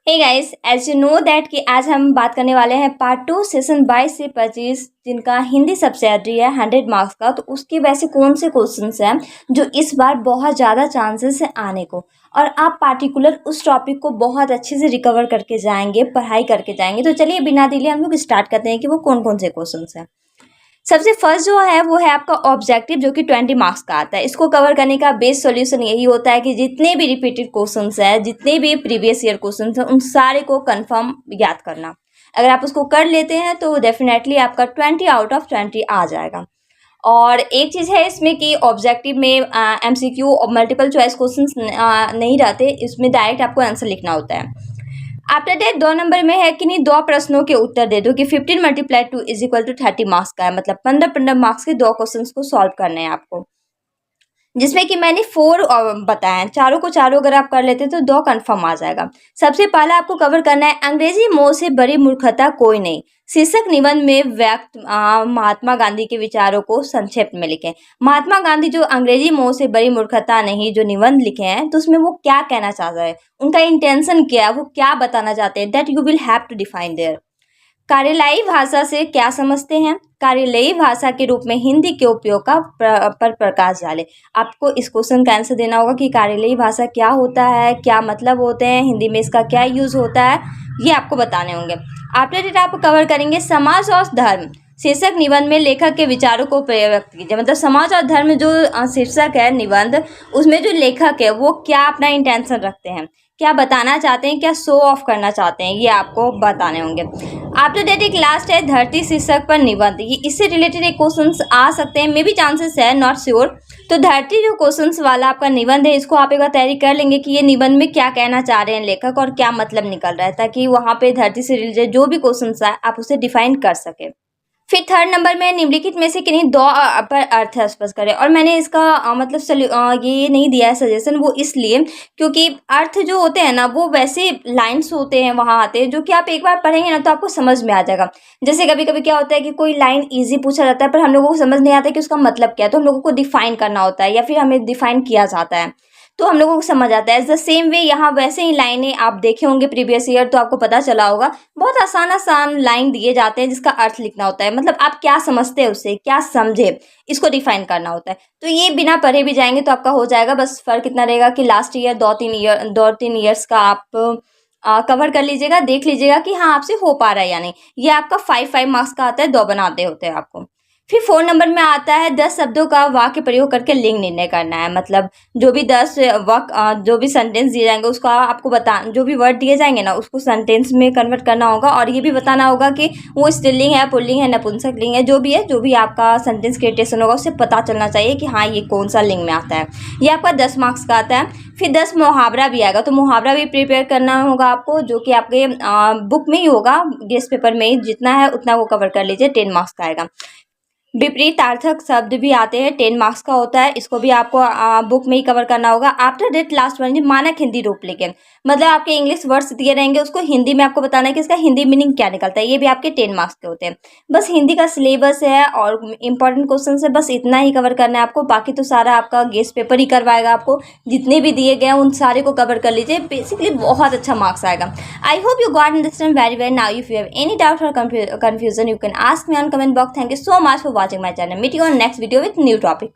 Hey guys, as you know that कि आज हम बात करने वाले हैं पार्ट 2 सेशन 22 से 25 जिनका हिंदी सब्सिडी है 100 मार्क्स का। तो उसके वैसे कौन से क्वेश्चंस हैं जो इस बार बहुत ज़्यादा चांसेस है आने को, और आप पार्टिकुलर उस टॉपिक को बहुत अच्छे से रिकवर करके जाएंगे, पढ़ाई करके जाएंगे। तो चलिए बिना डिले हम लोग स्टार्ट करते हैं कि वो कौन कौन से क्वेश्चंस हैं। सबसे फर्स्ट जो है वो है आपका ऑब्जेक्टिव, जो कि 20 मार्क्स का आता है। इसको कवर करने का बेस्ट सॉल्यूशन यही होता है कि जितने भी रिपीटेड क्वेश्चंस है, जितने भी प्रीवियस ईयर क्वेश्चंस हैं, उन सारे को कंफर्म याद करना। अगर आप उसको कर लेते हैं तो डेफिनेटली आपका 20 आउट ऑफ 20 आ जाएगा। और एक चीज़ है इसमें कि ऑब्जेक्टिव में MCQ और मल्टीपल चॉइस क्वेश्चंस नहीं रहते, इसमें डायरेक्ट आपको आंसर लिखना होता है। आफ्टर दैट 2 नंबर में है कि नहीं, 2 प्रश्नों के उत्तर दे दो कि 15 × 2 = 30 मार्क्स का है। मतलब 15 मार्क्स के 2 क्वेश्चंस को सॉल्व करने हैं आपको, जिसमें कि मैंने 4 बताए हैं। चारों को चारों अगर आप कर लेते तो 2 कंफर्म आ जाएगा। सबसे पहला आपको कवर करना है अंग्रेजी मोह से बड़ी मूर्खता कोई नहीं। शीर्षक निबंध में व्यक्त महात्मा गांधी के विचारों को संक्षेप में लिखें। महात्मा गांधी जो अंग्रेजी मोह से बड़ी मूर्खता नहीं जो निबंध लिखे हैं, तो उसमें वो क्या कहना चाह रहे हैं, उनका इंटेंशन क्या है, वो क्या बताना चाहते हैं, that you will have to define there. कार्यालयी भाषा से क्या समझते हैं? कार्यालयी भाषा के रूप में हिंदी के उपयोग का पर प्रकाश डालें। आपको इस क्वेश्चन का आंसर देना होगा कि कार्यालयी भाषा क्या होता है, क्या मतलब होते हैं, हिंदी में इसका क्या यूज होता है, ये आपको बताने होंगे। आफ्टर डेट आप कवर करेंगे समाज और धर्म। शीर्षक निबंध में लेखक के विचारों को व्यक्त कीजिए। मतलब समाज और धर्म जो शीर्षक है निबंध, उसमें जो लेखक है वो क्या अपना इंटेंशन रखते हैं, क्या बताना चाहते हैं, क्या शो ऑफ करना चाहते हैं, ये आपको बताने होंगे। आफ्टर दैट एक लास्ट है धरती शीर्षक पर निबंध। ये इससे रिलेटेड एक क्वेश्चंस आ सकते हैं, मे बी चांसेस है, नॉट श्योर। तो धरती जो क्वेश्चंस वाला आपका निबंध है, इसको आप एक बार तैयारी कर लेंगे कि ये निबंध में क्या कहना चाह रहे हैं लेखक और क्या मतलब निकल रहा है, ताकि वहाँ पे धरती से रिलेटेड जो भी क्वेश्चंस आए आप उसे डिफाइन कर सके। फिर 3rd नंबर में निम्नलिखित में से किन्हीं 2 पर अर्थ स्पष्ट करें। और मैंने इसका मतलब ये नहीं दिया है सजेशन, वो इसलिए क्योंकि अर्थ जो होते हैं ना, वो वैसे लाइन्स होते हैं वहाँ आते हैं, जो कि आप एक बार पढ़ेंगे ना तो आपको समझ में आ जाएगा। जैसे कभी कभी क्या होता है कि कोई लाइन ईजी पूछा जाता है पर हम लोगों को समझ नहीं आता कि उसका मतलब क्या है, तो हम लोगों को डिफाइन करना होता है या फिर हमें डिफाइन किया जाता है, तो हम लोगों को समझ आता है। एज द सेम वे यहाँ वैसे ही लाइनें आप देखे होंगे प्रीवियस ईयर, तो आपको पता चला होगा बहुत आसान आसान लाइन दिए जाते हैं जिसका अर्थ लिखना होता है। मतलब आप क्या समझते हैं उससे, क्या समझे, इसको डिफाइन करना होता है। तो ये बिना पढ़े भी जाएंगे तो आपका हो जाएगा। बस फर्क इतना रहेगा कि लास्ट ईयर 2-3 ईयर्स का आप कवर कर लीजिएगा, देख लीजिएगा कि हाँ आपसे हो पा रहा है या नहीं। ये आपका 5 मार्क्स का आता है, 2 बनाते होते हैं आपको। फिर 4 नंबर में आता है 10 शब्दों का वाक्य प्रयोग करके लिंग निर्णय करना है। मतलब जो भी 10 जो भी सेंटेंस दिए जाएंगे उसका आपको जो भी वर्ड दिए जाएंगे ना, उसको सेंटेंस में कन्वर्ट करना होगा, और ये भी बताना होगा कि वो स्त्रीलिंग है, पुल्लिंग है, नपुंसक लिंग है, जो भी आपका सेंटेंस क्रिएटेशन होगा उससे पता चलना चाहिए कि हाँ ये कौन सा लिंग में आता है। ये आपका 10 मार्क्स का आता है। फिर 10 मुहावरा भी आएगा, तो मुहावरा भी प्रिपेयर करना होगा आपको, जो कि आपके बुक में ही होगा, गेस्ट पेपर में ही जितना है उतना वो कवर कर लीजिए, 10 मार्क्स का आएगा। विपरीतार्थक शब्द भी आते हैं, 10 मार्क्स का होता है, इसको भी आपको बुक में ही कवर करना होगा। आफ्टर दैट लास्ट वन मानक हिंदी रूप लिखें। मतलब आपके इंग्लिश वर्ड्स दिए रहेंगे, उसको हिंदी में आपको बताना है कि इसका हिंदी मीनिंग क्या निकलता है। ये भी आपके 10 मार्क्स के होते हैं। बस हिंदी का सिलेबस है और इंपॉर्टेंट क्वेश्चन है, बस इतना ही कवर करना है आपको। बाकी तो सारा आपका गेस्ट पेपर ही करवाएगा आपको, जितने भी दिए गए हैं उन सारे को कवर कर लीजिए। बेसिकली बहुत अच्छा मार्क्स आएगा। I hope you got understand very well. Now if you have any doubt और confusion you can ask me on comment box. Thank you so much for watching my channel. Meet you on next video with new topic.